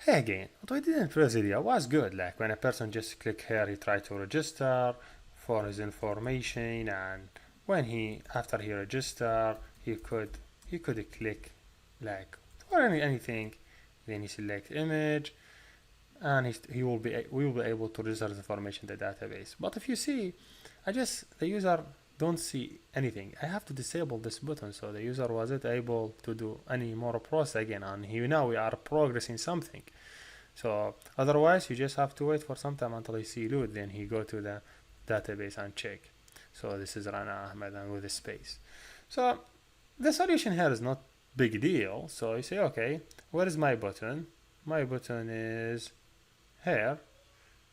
Again, what we did in previous video was good. Like when a person just click here, he tried to register for his information, and when after he register, he could click like for anything. Then he select image, and we will be able to register the information in the database. But if you see, the user don't see anything. I have to disable this button, so the user wasn't able to do any more process again, and here now we are progressing something. So otherwise you just have to wait for some time until he see load, then he go to the database and check. So this is Rana Ahmed and with a space. So the solution here is not big deal. So you say, okay, where is my button? My button is here.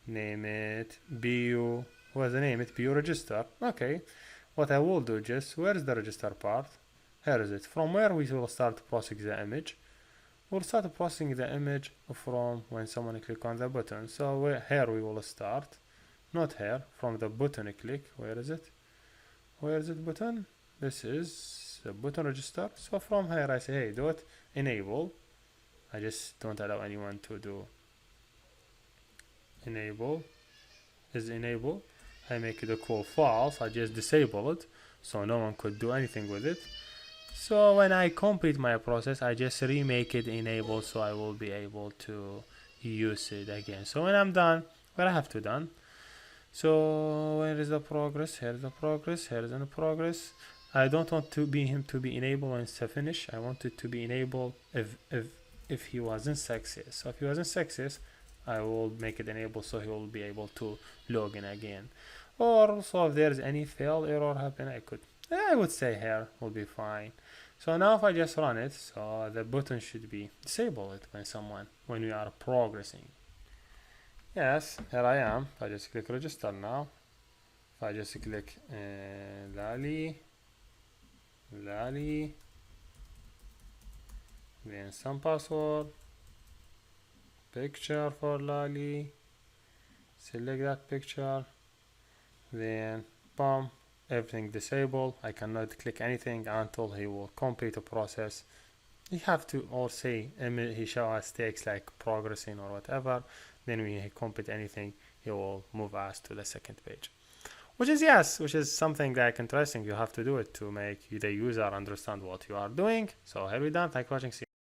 Name it BU. What's the name? It BU register. Okay. What I will do just, where is the register part? Here is it. From where we will start processing the image. We'll start processing the image from when someone click on the button. So here we will start. Not here. From the button click. Where is it? Where is it button? This is the button register. So from here I say, hey, do it. Enable. I just don't allow anyone to do enable. Is enable. I make the call false. I just disable it, so no one could do anything with it. So when I complete my process, I just remake it enable, so I will be able to use it again. So when I'm done, what I have to done. So where is the progress? Here's the progress. Here's the progress. I don't want him to be enabled when it's finished. I want it to be enabled if he wasn't success. So if he wasn't success, I will make it enable, so he will be able to log in again. Or so if there's any fail error happen, I would say here will be fine. So now if I just run it, so the button should be disabled when we are progressing. Yes, here I am. If I just click register now, if I just click Lali, then some password, picture for Lali, select that picture, then boom, everything disabled. I cannot click anything until he will complete the process. You have to or say he show us takes like progressing or whatever. Then when he complete anything, he will move us to the second page. Which is something like interesting. You have to do it to make the user understand what you are doing. So here we done. Thank you for watching. See you.